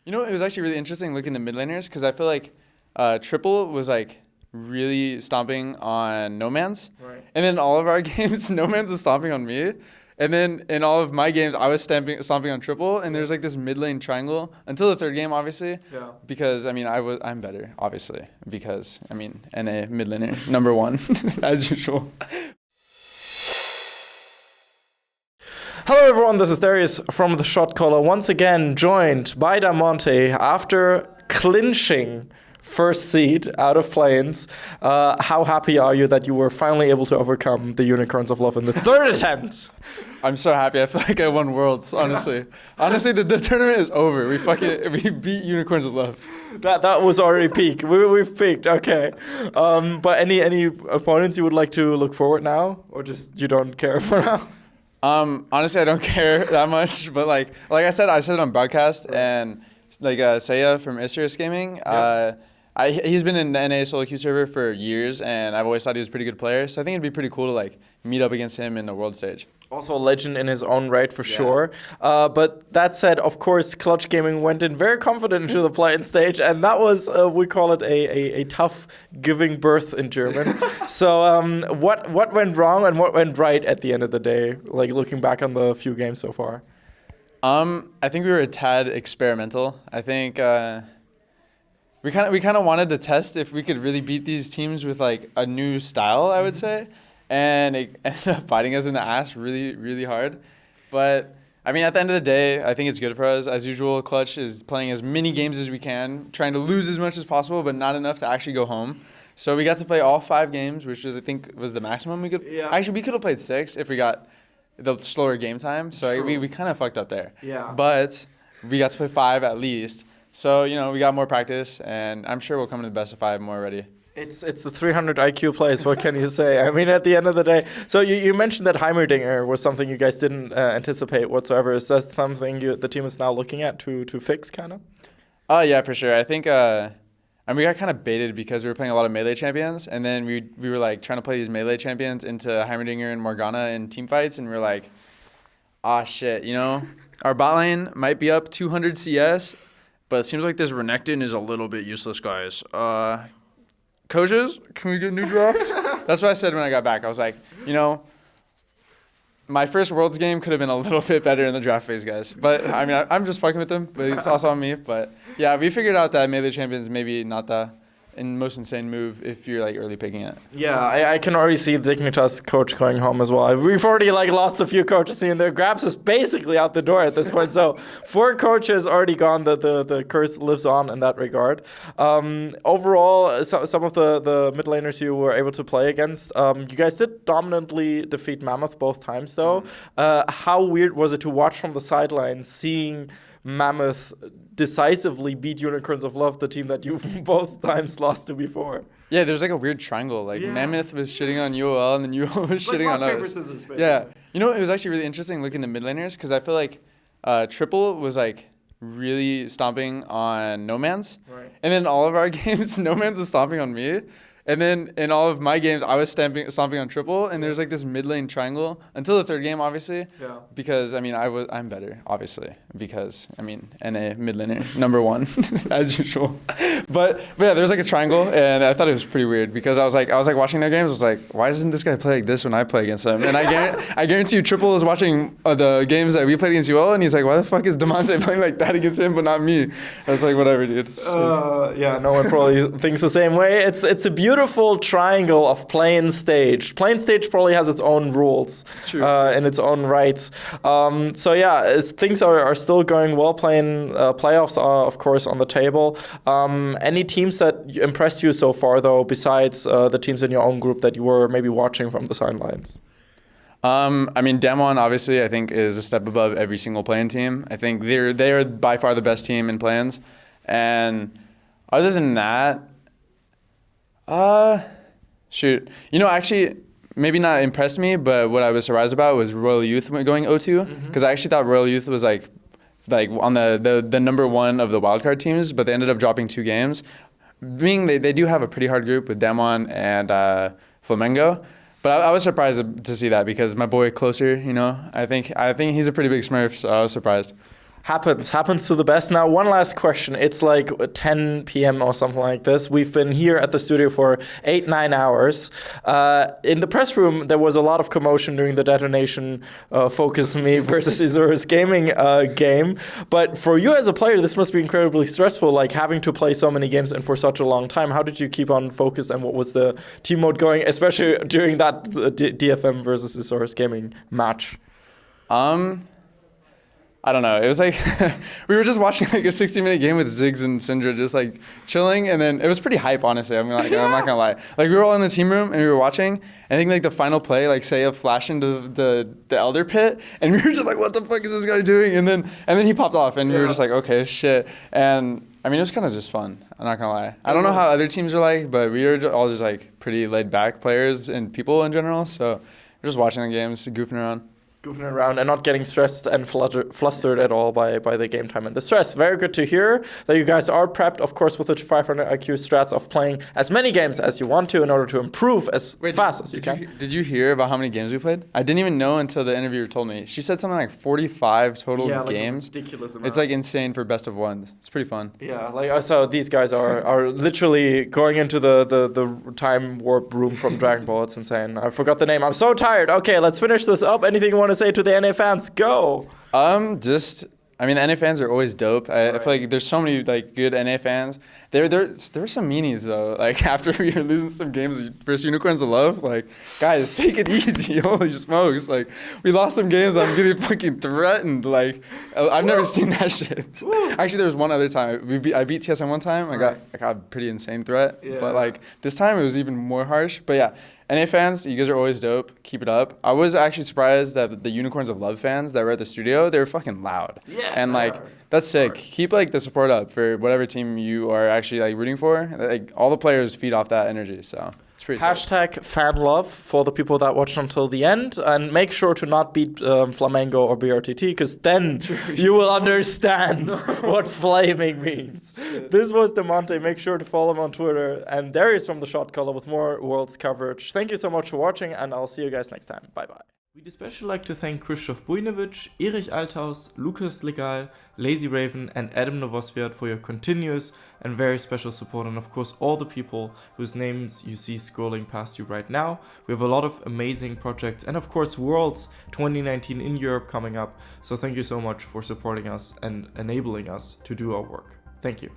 You know, it was actually really interesting looking at the mid laners because I feel like Triple was like really stomping on No Man's. Right. And then all of our games, No Man's was stomping on me. And then in all of my games, I was stomping on Triple. And there's like this mid lane triangle until the third game, obviously. Yeah. Because, I mean, I'm better, obviously. Because, I mean, NA mid laner, #1, as usual. Hello everyone, this is Darius from the Shotcaller, once again joined by Damonte after clinching first seed out of Plains. How happy are you that you were finally able to overcome the Unicorns of Love in the third attempt? I'm so happy. I feel like I won Worlds, honestly. Honestly, the tournament is over. We beat Unicorns of Love. That was already peak. We've peaked, okay. But any opponents you would like to look forward now? Or just you don't care for now? Honestly, I don't care that much, but like I said it on broadcast, and like Seiya from Isris Gaming, he's been in the NA solo queue server for years, and I've always thought he was a pretty good player. So I think it'd be pretty cool to like meet up against him in the world stage. Also a legend in his own right, for sure. But that said, of course, Clutch Gaming went in very confident into the play-in stage, and that was, we call it a tough giving birth in German. So what went wrong and what went right at the end of the day, like looking back on the few games so far? I think we were a tad experimental. I think we kind of wanted to test if we could really beat these teams with like a new style, I would say. And it ended up biting us in the ass really, really hard. But, I mean, at the end of the day, I think it's good for us. As usual, Clutch is playing as many games as we can, trying to lose as much as possible, but not enough to actually go home. So we got to play all 5 games, which was, I think, was the maximum we could. Yeah. Actually, we could have played 6 if we got the slower game time. So we kind of fucked up there. Yeah. But we got to play 5 at least. So, you know, we got more practice, and I'm sure we'll come to the best of 5 more ready. It's the 300 IQ plays. What can you say? I mean, at the end of the day. So you mentioned that Heimerdinger was something you guys didn't anticipate whatsoever. Is that something the team is now looking at to fix, kind of? Oh, yeah, for sure. I think I mean, we got kind of baited because we were playing a lot of melee champions, and then we were like trying to play these melee champions into Heimerdinger and Morgana in team fights, and we were like, ah, shit, you know, our bot lane might be up 200 CS, but it seems like this Renekton is a little bit useless, guys. Coaches, can we get a new draft? That's what I said when I got back. I was like, you know, my first Worlds game could have been a little bit better in the draft phase, guys. But, I mean, I'm just fucking with them, but it's also on me. But, yeah, we figured out that melee champions maybe not the most insane move if you're, like, early picking it. Yeah, I can already see Dignitas coach going home as well. We've already, like, lost a few coaches in there. Grabs is basically out the door at this point. So 4 coaches already gone. The curse lives on in that regard. Overall, some of the mid laners you were able to play against, you guys did dominantly defeat Mammoth both times, though. How weird was it to watch from the sidelines, seeing Mammoth decisively beat Unicorns of Love, the team that you both times lost to before? Yeah, there's like a weird triangle. Like Mammoth was shitting on UoL, and then UoL was shitting on us. Paper, scissors, basically. Yeah. You know, it was actually really interesting looking at the mid laners because I feel like Triple was like really stomping on No Man's. Right. And then all of our games, No Man's was stomping on me. And then in all of my games, I was stomping on Triple, and there's like this mid lane triangle until the third game, obviously. Yeah. Because I mean, I'm better, obviously. Because I mean, NA mid laner #1, as usual. But yeah, there's like a triangle, and I thought it was pretty weird because I was like watching their games. I was like, why doesn't this guy play like this when I play against him? And I guarantee you, Triple is watching the games that we played against UoL, and he's like, why the fuck is Damonte playing like that against him, but not me? I was like, whatever, dude. Yeah, no one probably thinks the same way. It's a beautiful triangle of playing stage. Playing stage probably has its own rules in its own rights. So yeah, things are still going well. Playing playoffs are of course on the table. Any teams that impressed you so far though, besides the teams in your own group that you were maybe watching from the sidelines? I mean, Damonte obviously I think is a step above every single playing team. I think they are by far the best team in plans. And other than that, shoot. You know, actually, maybe not impressed me, but what I was surprised about was Royal Youth going 0-2. Because I actually thought Royal Youth was like on the #1 of the wildcard teams, but they ended up dropping 2 games. Being they do have a pretty hard group with Damonte and Flamengo. But I was surprised to see that because my boy Closer, you know, I think he's a pretty big Smurf, so I was surprised. Happens to the best. Now, one last question. It's like 10 p.m. or something like this. We've been here at the studio for 8-9 hours. In the press room, there was a lot of commotion during the detonation Focus Me versus Isurus Gaming game. But for you as a player, this must be incredibly stressful, like having to play so many games and for such a long time. How did you keep on focus, and what was the team mode going, especially during that DFM versus Isurus Gaming match? I don't know. It was like we were just watching like a 60-minute game with Ziggs and Syndra just like chilling, and then it was pretty hype, honestly. I'm not gonna lie. Like we were all in the team room and we were watching. I think like the final play, like Seiya flashed into the Elder Pit, and we were just like, "What the fuck is this guy doing?" And then he popped off, and we were just like, "Okay, shit." And I mean, it was kind of just fun. I'm not gonna lie. I don't know how other teams are like, but we were all just like pretty laid back players and people in general. So we're just watching the games, goofing around. Goofing around and not getting stressed and flustered at all by the game time and the stress. Very good to hear that you guys are prepped, of course, with the 500 IQ strats of playing as many games as you want to in order to improve as fast as you can. Did you hear about how many games we played? I didn't even know until the interviewer told me. She said something like 45 total games. Like a ridiculous amount. It's like insane for best of ones. It's pretty fun. Yeah, like I saw these guys are literally going into the time warp room from Dragon Ball. It's insane. I forgot the name. I'm so tired. Okay, let's finish this up. Anything you want to say to the NA fans? Go. I mean, the NA fans are always dope. I feel like there's so many like good NA fans. There were some meanies though. Like after we were losing some games versus Unicorns of Love, like guys, take it easy. Holy smokes! Like we lost some games. I'm getting fucking threatened. Like I've never seen that shit. Actually, there was one other time I beat TSM one time. I got a pretty insane threat. Yeah. But like this time it was even more harsh. But yeah. NA fans, you guys are always dope. Keep it up. I was actually surprised that the Unicorns of Love fans that were at the studio, they were fucking loud. Yeah. And like that's sick. Keep like the support up for whatever team you are actually like rooting for. Like all the players feed off that energy, so it's pretty sick. Fan love for the people that watched until the end, and make sure to not beat Flamengo or BRTT, because then you will understand what flaming means. This was Damonte. Make sure to follow him on Twitter, and Darius from the Shotcaller with more Worlds coverage. Thank you so much for watching, and I'll see you guys next time. Bye bye. We'd especially like to thank Krzysztof Bujnowicz, Erich Althaus, Lukas Legal, Lazy Raven, and Adam Novosviat for your continuous and very special support, and of course all the people whose names you see scrolling past you right now. We have a lot of amazing projects, and of course Worlds 2019 in Europe coming up, so thank you so much for supporting us and enabling us to do our work. Thank you.